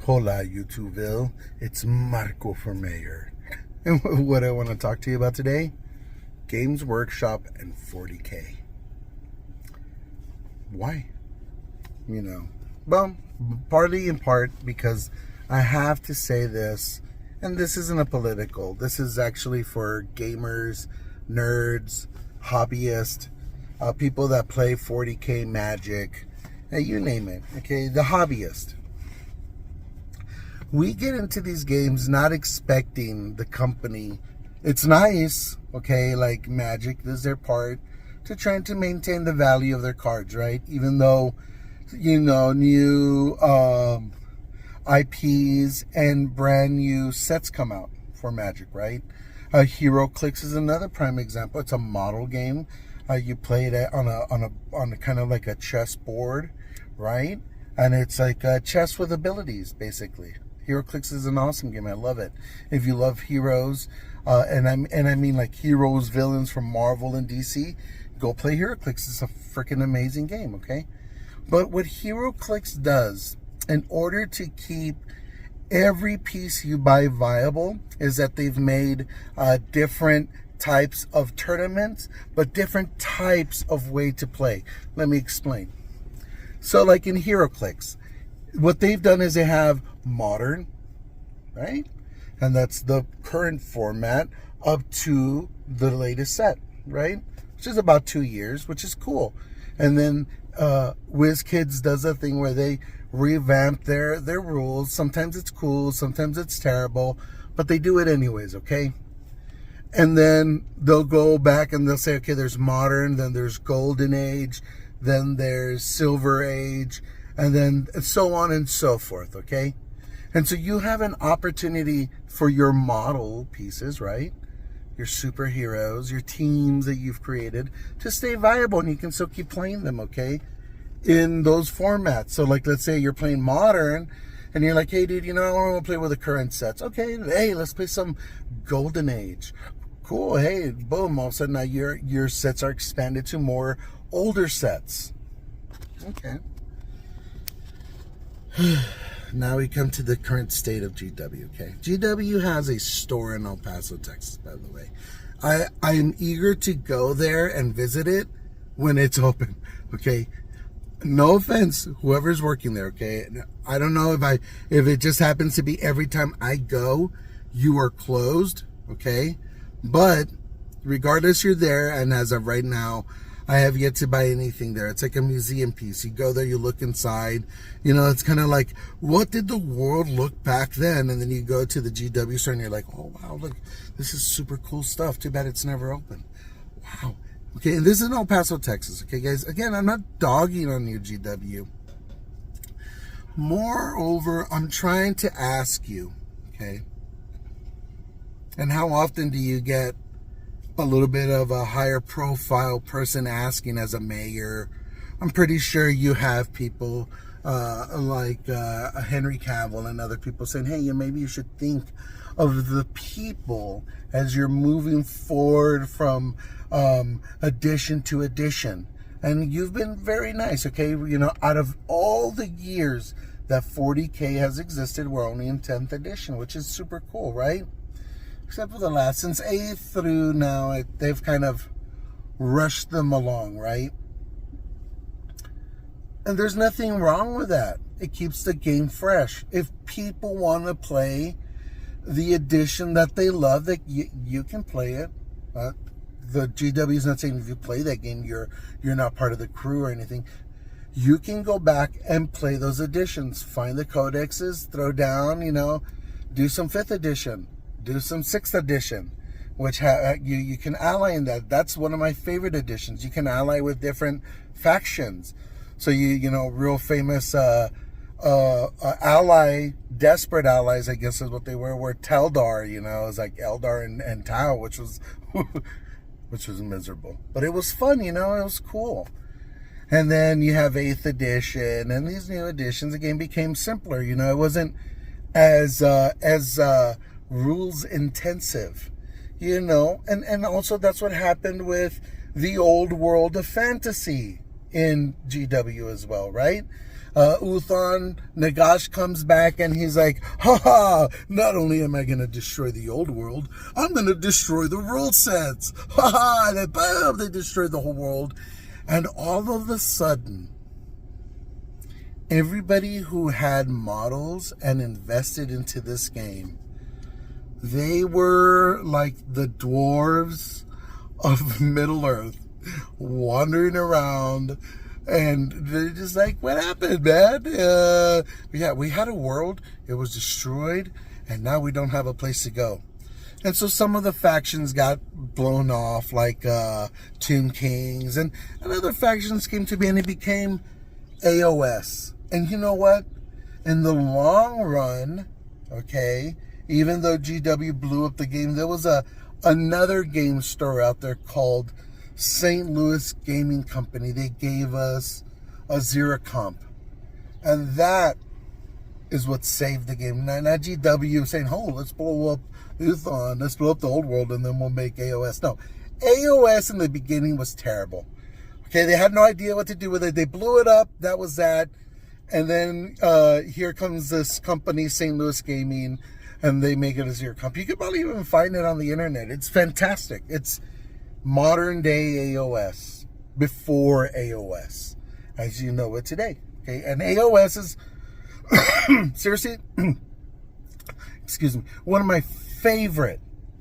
Hola, YouTubeville. It's Marco for Mayor. And what I want to talk to you about today, Games Workshop and 40K. Why? Well, partly in part because I have to say this, and this isn't a political. This is actually for gamers, nerds, hobbyists, people that play 40K Magic, you name it, okay? The hobbyist. We get into these games not expecting the company. It's nice, okay, like Magic does their part to trying to maintain the value of their cards, right? Even though, new IPs and brand new sets come out for Magic, right? HeroClix is another prime example. It's a model game. You play it on a kind of like a chess board, right? And it's like chess with abilities, basically. HeroClix is an awesome game. I love it. If you love heroes, and I mean like heroes, villains from Marvel and DC, go play HeroClix. It's a freaking amazing game, okay? But what HeroClix does, in order to keep every piece you buy viable, is that they've made different types of tournaments, but different types of way to play. Let me explain. So like in HeroClix, what they've done is they have modern, right? And that's the current format up to the latest set, right? Which is about 2 years, which is cool. And then WizKids does a thing where they revamp their rules. Sometimes it's cool, sometimes it's terrible, but they do it anyways, okay? And then they'll go back and they'll say, okay, there's modern, then there's golden age, then there's silver age, and then so on and so forth, okay? And so you have an opportunity for your model pieces, right? Your superheroes, your teams that you've created to stay viable, and you can still keep playing them, okay? In those formats. So like, let's say you're playing modern, and you're like, hey dude, I want to play with the current sets. Okay, hey, let's play some golden age. Cool, hey, boom, all of a sudden now your sets are expanded to more older sets. Okay. Now we come to the current state of GW, okay? GW has a store in El Paso, Texas, by the way. I am eager to go there and visit it when it's open, okay? No offense, whoever's working there, okay? I don't know if it just happens to be every time I go, you are closed, okay? But regardless, you're there, and as of right now, I have yet to buy anything there. It's like a museum piece. You go there, you look inside. It's kind of like, what did the world look back then? And then you go to the GW store and you're like, oh, wow, look, this is super cool stuff. Too bad it's never open. Wow. Okay, and this is in El Paso, Texas. Okay, guys, again, I'm not dogging on you, GW. Moreover, I'm trying to ask you, okay, and how often do you get a little bit of a higher profile person asking as a mayor? I'm pretty sure you have people like Henry Cavill and other people saying, hey, maybe you should think of the people as you're moving forward from edition to edition. And you've been very nice, okay? Out of all the years that 40K has existed, we're only in 10th edition, which is super cool, right? Except for the last, since 8th through now, they've kind of rushed them along, right? And there's nothing wrong with that. It keeps the game fresh. If people want to play the edition that they love, that you can play it. The GW is not saying if you play that game, you're not part of the crew or anything. You can go back and play those editions. Find the codexes, throw down, do some 5th edition. Do some 6th edition, which you can ally in that. That's one of my favorite editions. You can ally with different factions. So real famous ally, desperate allies, I guess is what they were Teldar. It was like Eldar and Tau, which was miserable, but it was fun. It was cool. And then you have 8th edition, and these new editions, the game became simpler. It wasn't as rules intensive, and also that's what happened with the old world of fantasy in GW as well, right? Uthon Nagash comes back and he's like, ha, not only am I going to destroy the old world, I'm going to destroy the rule sets. Ha, and then boom, they destroyed the whole world. And all of a sudden, everybody who had models and invested into this game, they were like the dwarves of Middle Earth, wandering around, and they're just like, what happened, man? Yeah, we had a world, it was destroyed, and now we don't have a place to go. And so some of the factions got blown off, like Tomb Kings, and other factions came to be, and it became AOS. And you know what? In the long run, okay, even though GW blew up the game, there was another game store out there called St. Louis Gaming Company. They gave us a Zero Comp. And that is what saved the game. Not GW saying, oh, let's blow up Uthon, let's blow up the old world, and then we'll make AOS. No, AOS in the beginning was terrible. Okay, they had no idea what to do with it. They blew it up. That was that. And then here comes this company, St. Louis Gaming, and they make it a Zero Comp. You could probably even find it on the internet. It's fantastic. It's modern day AOS before AOS, as you know it today. Okay, and AOS is seriously, excuse me, one of my favorite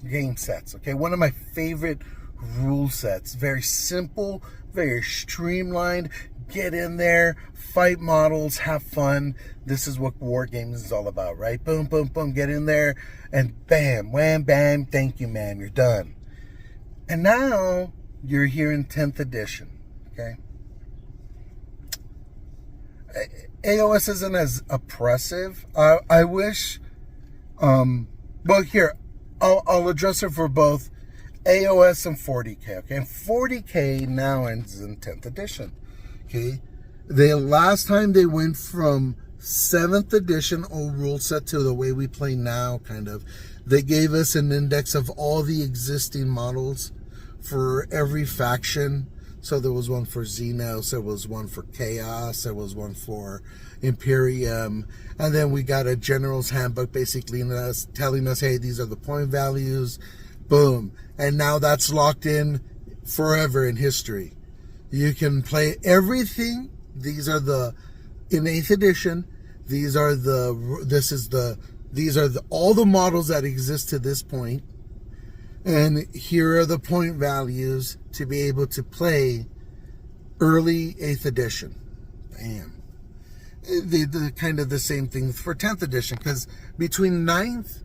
game sets. Okay, one of my favorite rule sets. Very simple, very streamlined. Get in there, fight models, have fun. This is what wargames is all about, right? Boom, boom, boom, get in there, and bam, wham, bam, thank you, man, you're done. And now, you're here in 10th edition, okay? AOS isn't as oppressive. I wish, well, here, I'll address it for both AOS and 40K, okay? And 40K now ends in 10th edition. Okay, the last time they went from 7th edition old rule set to the way we play now, kind of, they gave us an index of all the existing models for every faction. So there was one for Xenos, there was one for Chaos, there was one for Imperium, and then we got a general's handbook basically telling us, hey, these are the point values, boom. And now that's locked in forever in history. You can play everything. These are in 8th edition, these are all the models that exist to this point. And here are the point values to be able to play early 8th edition. Bam. The kind of the same thing for 10th edition, because between 8th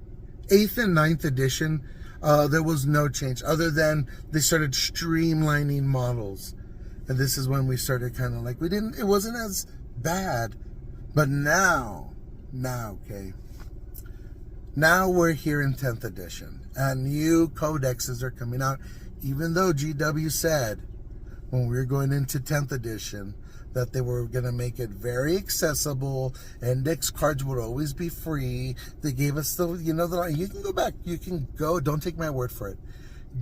and 9th edition, there was no change other than they started streamlining models. And this is when we started kind of like, it wasn't as bad. But now, okay. Now we're here in 10th edition. And new codexes are coming out. Even though GW said, when we were going into 10th edition, that they were going to make it very accessible. Index cards would always be free. They gave us you can go back. You can go, don't take my word for it.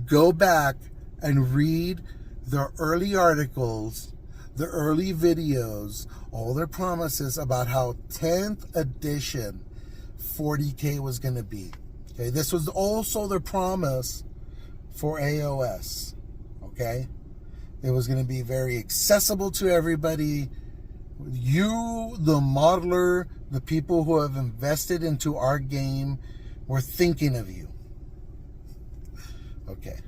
Go back and read the early articles, the early videos, all their promises about how 10th edition 40K was going to be. Okay, this was also their promise for AOS. Okay, it was going to be very accessible to everybody. You, the modeler, the people who have invested into our game, were thinking of you. Okay.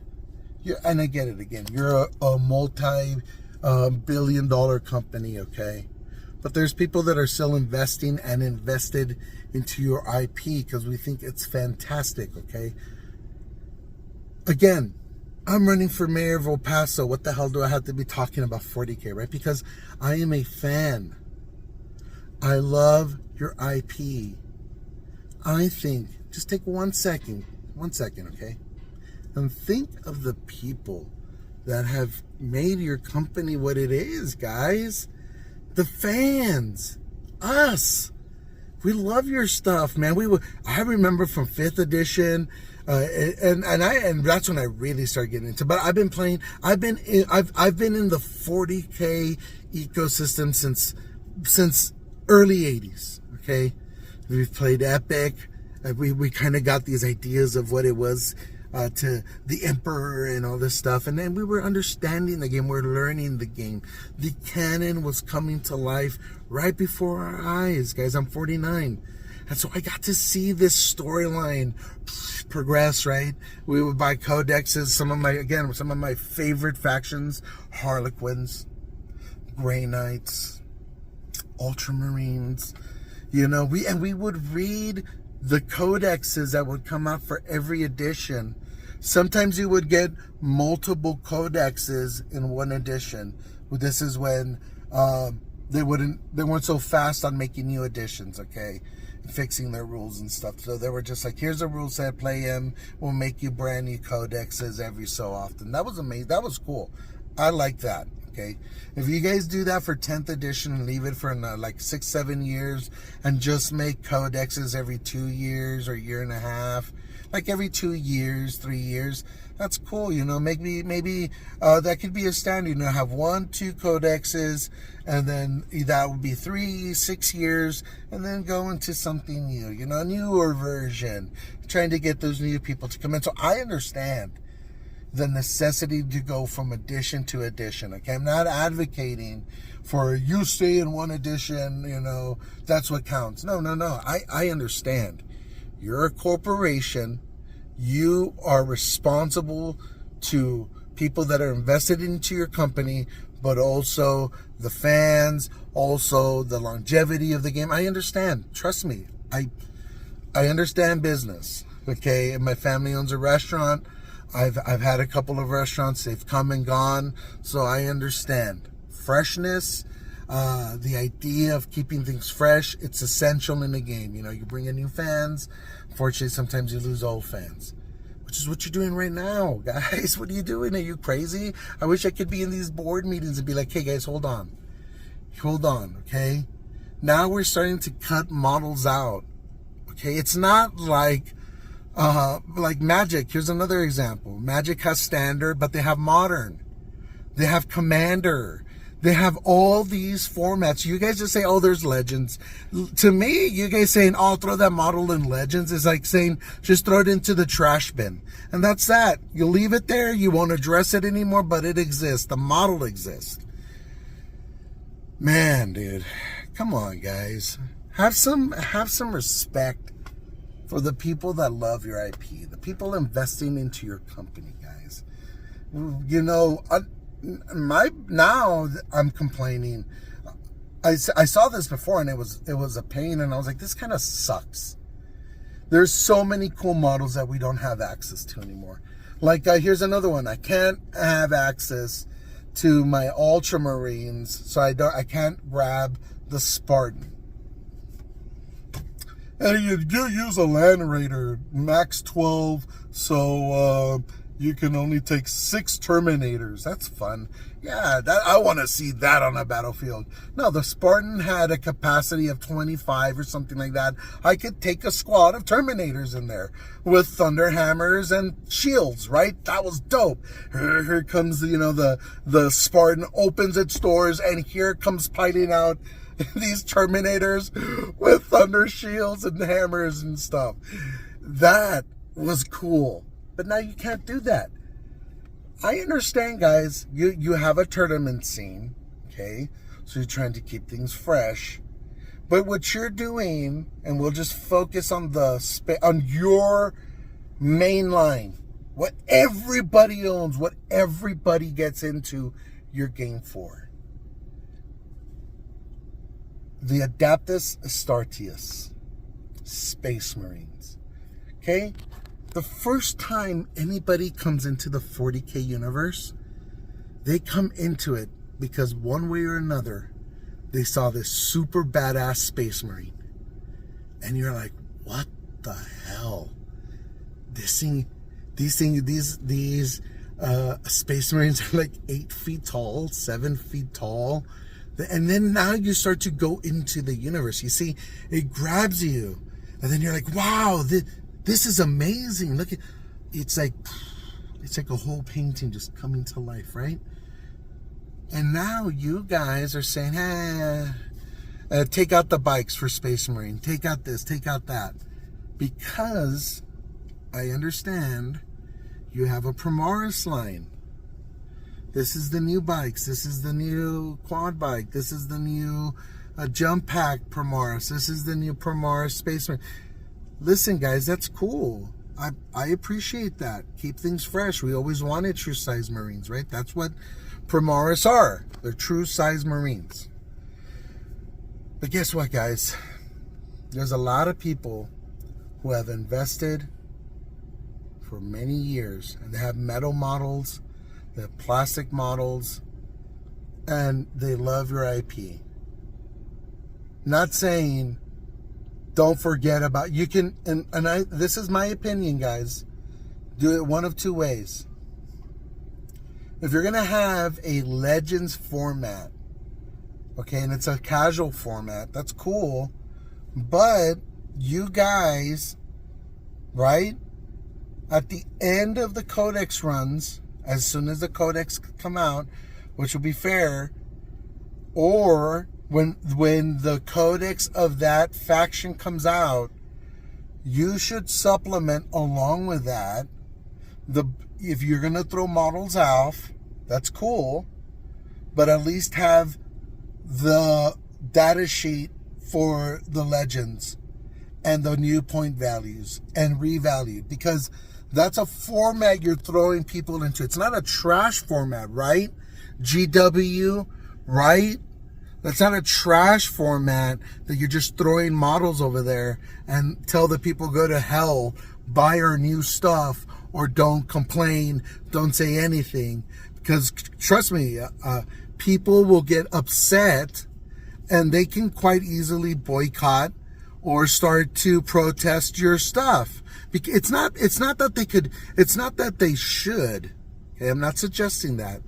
And I get it again. You're a multi-billion-dollar company, okay? But there's people that are still investing and invested into your IP because we think it's fantastic, okay? Again, I'm running for mayor of El Paso. What the hell do I have to be talking about 40K, right? Because I am a fan. I love your IP. I think, just take 1 second, okay? And think of the people that have made your company what it is, guys. The fans. Us. We love your stuff, man. I remember from 5th edition, and that's when I really started getting into. But I've been in the 40K ecosystem since early 80s, okay? We've played Epic. We kind of got these ideas of what it was to the Emperor and all this stuff. And then we were understanding the game. We're learning the game. The canon was coming to life right before our eyes, guys. I'm 49. And so I got to see this storyline progress, right? We would buy codexes. Some of my favorite factions: Harlequins, Grey Knights, Ultramarines. You know, we would read the codexes that would come out for every edition. Sometimes you would get multiple codexes in one edition. This is when they weren't so fast on making new editions, okay, fixing their rules and stuff. So they were just like, here's a rule set, play them. We'll make you brand new codexes every so often. That was amazing. That was cool. I like that. Okay, if you guys do that for 10th edition and leave it for like 6-7 years and just make codexes every 2 years or year and a half, like every 2 years, 3 years, that's cool. You know, maybe that could be a standard. You know, have 1-2 codexes, and then that would be 3-6 years, and then go into something new. You know, a newer version, trying to get those new people to come in. So I understand the necessity to go from edition to edition. Okay, I'm not advocating for you stay in one edition, you know, that's what counts. No. I understand. You're a corporation. You are responsible to people that are invested into your company, but also the fans, also the longevity of the game. I understand. Trust me. I understand business. Okay, and my family owns a restaurant. I've had a couple of restaurants. They've come and gone, so I understand freshness. The idea of keeping things fresh, it's essential in the game. You know, you bring in new fans. Unfortunately, sometimes you lose old fans, which is what you're doing right now, guys. What are you doing? Are you crazy? I wish I could be in these board meetings and be like, hey, guys, hold on, okay? Now we're starting to cut models out, okay? It's not like Magic. Here's another example. Magic has standard, but they have modern. They have commander. They have all these formats. You guys just say, oh, there's legends. To me, you guys saying, oh, throw that model in legends is like saying, just throw it into the trash bin. And that's that. You leave it there. You won't address it anymore, but it exists. The model exists. Man, dude, come on, guys. Have some respect for the people that love your IP, the people investing into your company, guys. You know, now I'm complaining. I saw this before and it was a pain, and I was like, this kind of sucks. There's so many cool models that we don't have access to anymore. Like here's another one. I can't have access to my Ultramarines, so I can't grab the Spartan. And you do use a Land Raider, max 12, so you can only take 6 Terminators. That's fun. Yeah, I want to see that on a battlefield. No, the Spartan had a capacity of 25 or something like that. I could take a squad of Terminators in there with Thunder Hammers and shields, right? That was dope. Here comes, you know, the Spartan opens its doors, and here comes piling out these Terminators with thunder shields and hammers and stuff. That was cool. But now you can't do that. I understand, guys. You have a tournament scene, okay? So you're trying to keep things fresh. But what you're doing, and we'll just focus on on your main line, what everybody owns, what everybody gets into your game for. The Adeptus Astartes, Space Marines. Okay? The first time anybody comes into the 40K universe, they come into it because one way or another, they saw this super badass Space Marine. And you're like, what the hell? These Space Marines are like 8 feet tall, 7 feet tall. And then now you start to go into the universe. You see, it grabs you. And then you're like, wow, this is amazing. Look at, it's like a whole painting just coming to life, right? And now you guys are saying, Take out the bikes for Space Marine. Take out this, take out that. Because I understand you have a Primaris line. This is the new bikes. This is the new quad bike. This is the new jump pack Primaris. This is the new Primaris Space Marine. Listen, guys, that's cool. I appreciate that. Keep things fresh. We always wanted true size Marines, right? That's what Primaris are. They're true size Marines. But guess what, guys? There's a lot of people who have invested for many years, and they have metal models, they have plastic models, and they love your IP. Not saying don't forget about, you can, this is my opinion, guys. Do it one of two ways. If you're gonna have a Legends format, okay, and it's a casual format, that's cool, but you guys, right, at the end of the Codex runs, as soon as the Codex come out, which will be fair, or when the Codex of that faction comes out, you should supplement along with that. If you're gonna throw models off, that's cool, but at least have the data sheet for the Legends and the new point values and revalued, because that's a format you're throwing people into. It's not a trash format, right? GW, right? That's not a trash format that you're just throwing models over there and tell the people go to hell, buy our new stuff, or don't complain, don't say anything. Because trust me, people will get upset and they can quite easily boycott or start to protest your stuff. It's not that they should. Okay, I'm not suggesting that.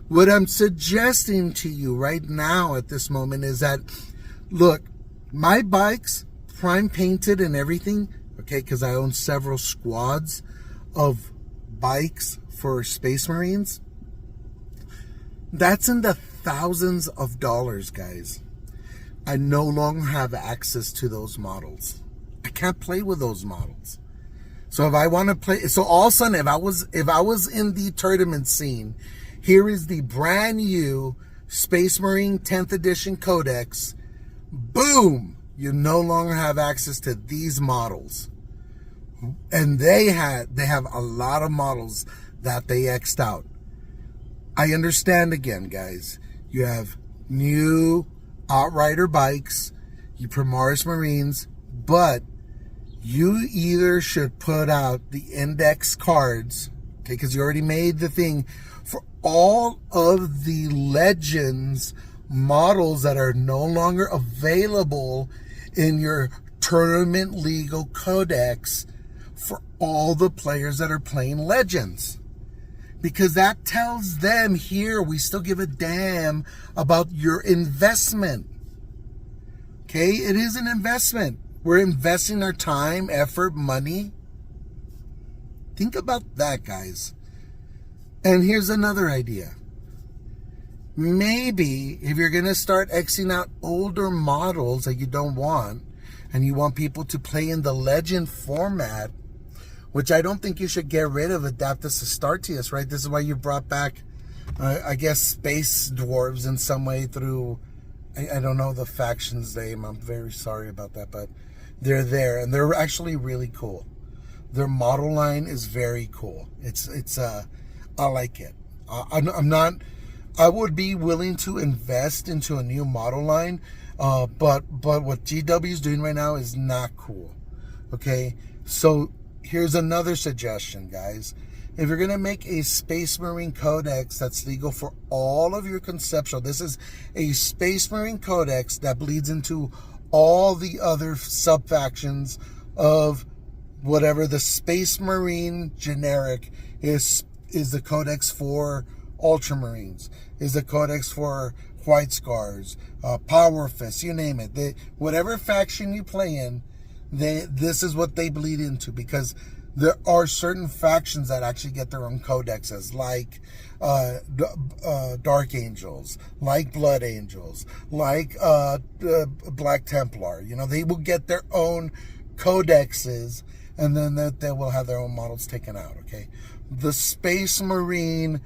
What I'm suggesting to you right now at this moment is that, look, my bikes, prime painted and everything, okay, because I own several squads of bikes for Space Marines, that's in the thousands of dollars, guys. I no longer have access to those models. I can't play with those models. So if I want to play, so all of a sudden, if I was in the tournament scene, here is the brand new Space Marine 10th edition Codex. Boom! You no longer have access to these models. And they have a lot of models that they X'd out. I understand again, guys. You have new Outrider bikes, you Primaris Marines, but you either should put out the index cards, okay, because you already made the thing, for all of the Legends models that are no longer available in your tournament legal codex for all the players that are playing Legends. Because that tells them, here, we still give a damn about your investment. Okay? It is an investment. We're investing our time, effort, money. Think about that, guys. And here's another idea. Maybe if you're going to start Xing out older models that you don't want, and you want people to play in the Legend format, which I don't think you should get rid of Adeptus Astartes, right? This is why you brought back, I guess, Space Dwarves in some way through, I don't know the faction's name. I'm very sorry about that, but they're there, and they're actually really cool. Their model line is very cool. I like it. I would be willing to invest into a new model line, but what GW is doing right now is not cool. Okay, so here's another suggestion, guys. If you're going to make a Space Marine Codex that's legal for all of your conceptual, this is a Space Marine Codex that bleeds into all the other sub-factions of whatever the Space Marine generic is the Codex for Ultramarines, is the Codex for White Scars, Power Fists, you name it. Whatever faction you play in, this is what they bleed into, because there are certain factions that actually get their own codexes, like Dark Angels, like Blood Angels, like Black Templar. You know, they will get their own codexes, and then they will have their own models taken out. Okay, the Space Marine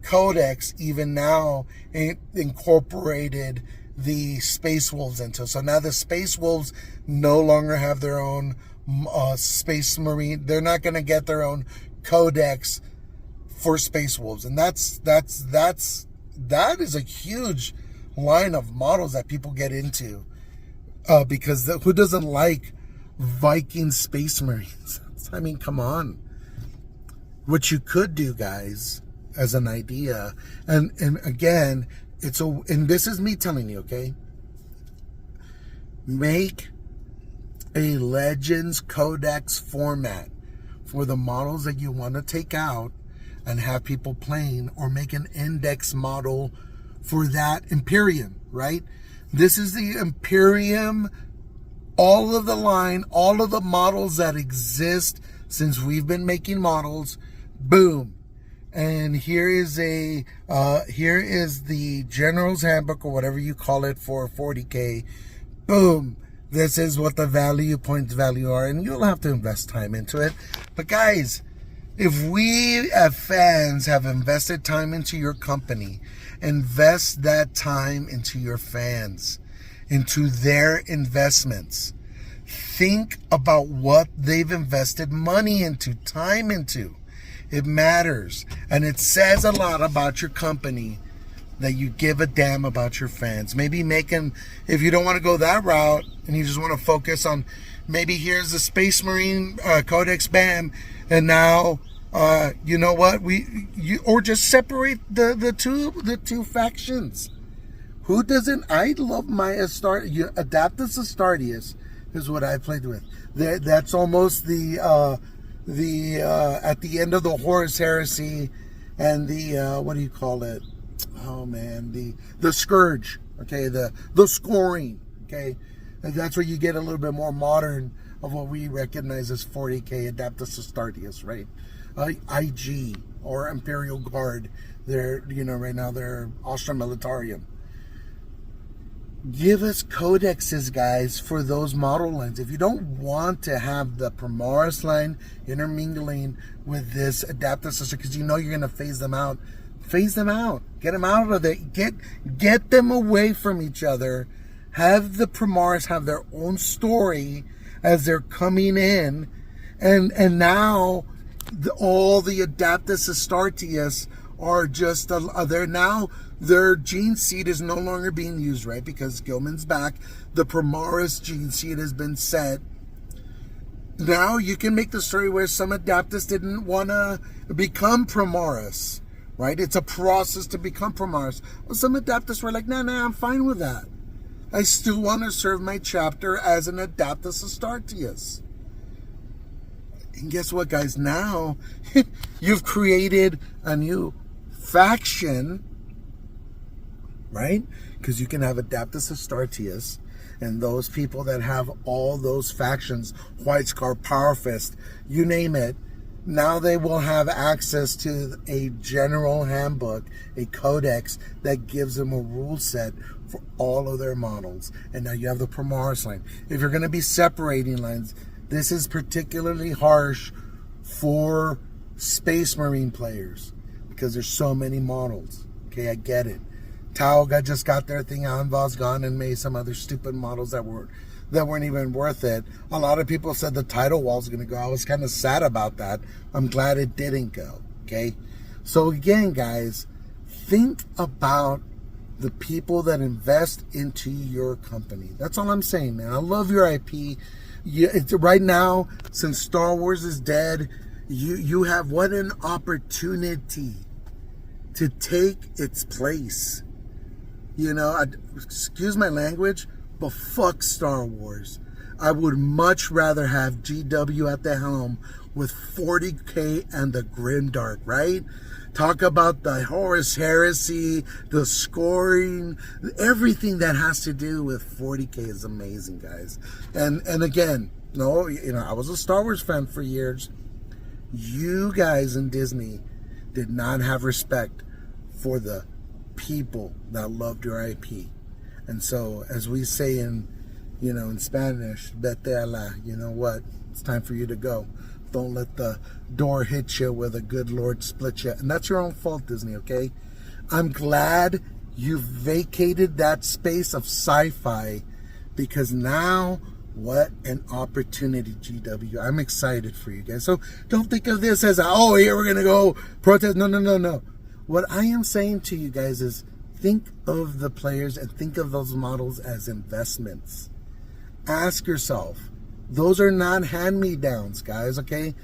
codex even now incorporated the Space Wolves into. So now the Space Wolves no longer have their own Space Marine. They're not going to get their own codex for Space Wolves, and that is a huge line of models that people get into, because who doesn't like Viking Space Marines? I mean, come on. What you could do, guys, as an idea, and again, and this is me telling you, okay? Make a Legends Codex format for the models that you want to take out and have people playing, or make an index model for that Imperium, right? This is the Imperium, all of the line, all of the models that exist since we've been making models. Boom. And here is the General's Handbook, or whatever you call it, for 40K. Boom. This is what the points value are, and you'll have to invest time into it. But guys, if we as fans have invested time into your company, invest that time into your fans, into their investments. Think about what they've invested money into, time into. It matters, and it says a lot about your company that you give a damn about your fans. Maybe if you don't want to go that route and you just want to focus on, maybe here's the Space Marine Codex, bam, and now you know what, or just separate the two factions. Who doesn't? I love my Adeptus Astartes is what I played with. That's almost the at the end of the Horus Heresy, and the what do you call it? Oh man, the Scourge. Okay, the scoring. Okay, and that's where you get a little bit more modern of what we recognize as 40K Adeptus Astartes, right? IG or Imperial Guard. They're right now they're Astra Militarum. Give us codexes, guys, for those model lines. If you don't want to have the Primaris line intermingling with this Adeptus Astartes, because you know you're going to phase them out. Phase them out. Get them out of there. Get them away from each other. Have the Primaris have their own story as they're coming in, and now all the Adeptus Astartes are just their gene seed is no longer being used, right? Because Gilman's back. The Primaris gene seed has been set. Now you can make the story where some Adeptus didn't want to become Primaris, right? It's a process to become Primaris. Well, some Adeptus were like, nah, I'm fine with that. I still want to serve my chapter as an Adeptus Astartes. And guess what, guys? Now you've created a new faction, right? Because you can have Adeptus Astartes, and those people that have all those factions, White Scar, Power Fist, you name it, now they will have access to a general handbook, a codex that gives them a rule set for all of their models. And now you have the Primaris line. If you're going to be separating lines, this is particularly harsh for Space Marine players because there's so many models. Okay, I get it. Tau just got their thing. Anval's gone and made some other stupid models that weren't even worth it. A lot of people said the title wall's going to go. I was kind of sad about that. I'm glad it didn't go. Okay, so again, guys, think about the people that invest into your company. That's all I'm saying, man. I love your IP. Right now, since Star Wars is dead, you have what an opportunity to take its place. Excuse my language, but fuck Star Wars. I would much rather have GW at the helm with 40K and the Grimdark, right? Talk about the Horus Heresy, the scoring, everything that has to do with 40K is amazing, guys. And again, no, I was a Star Wars fan for years. You guys in Disney did not have respect for the people that loved your IP. And so, as we say in Spanish, vete a la, you know what? It's time for you to go. Don't let the door hit you where the good Lord split you. And that's your own fault, Disney, okay? I'm glad you vacated that space of sci-fi, because now, what an opportunity, GW. I'm excited for you guys. So don't think of this as, oh, here we're going to go protest. No. What I am saying to you guys is, think of the players and think of those models as investments. Ask yourself, those are not hand-me-downs, guys, okay?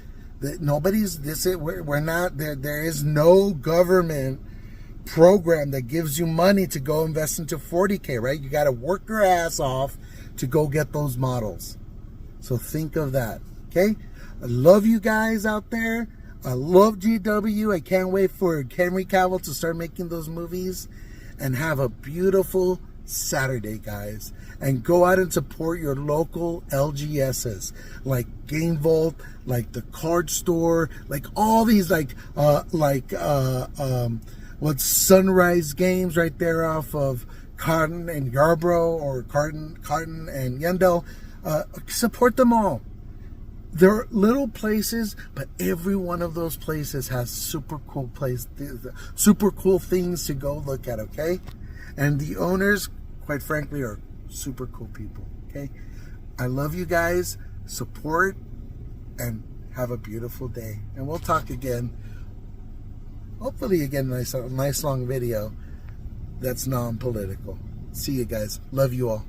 We're not, there is no government program that gives you money to go invest into 40K, right? You got to work your ass off to go get those models. So think of that, okay? I love you guys out there. I love GW. I can't wait for Henry Cavill to start making those movies. And have a beautiful Saturday, guys. And go out and support your local LGSs, like Game Vault, like the Card Store, like all these, what's Sunrise Games right there off of Cotton and Yarborough, or Cotton and Yandell. Support them all. They're little places, but every one of those places has super cool things to go look at, okay? And the owners, quite frankly, are super cool people, okay? I love you guys. Support and have a beautiful day. And we'll talk again. Hopefully again, a nice long video that's non-political. See you guys. Love you all.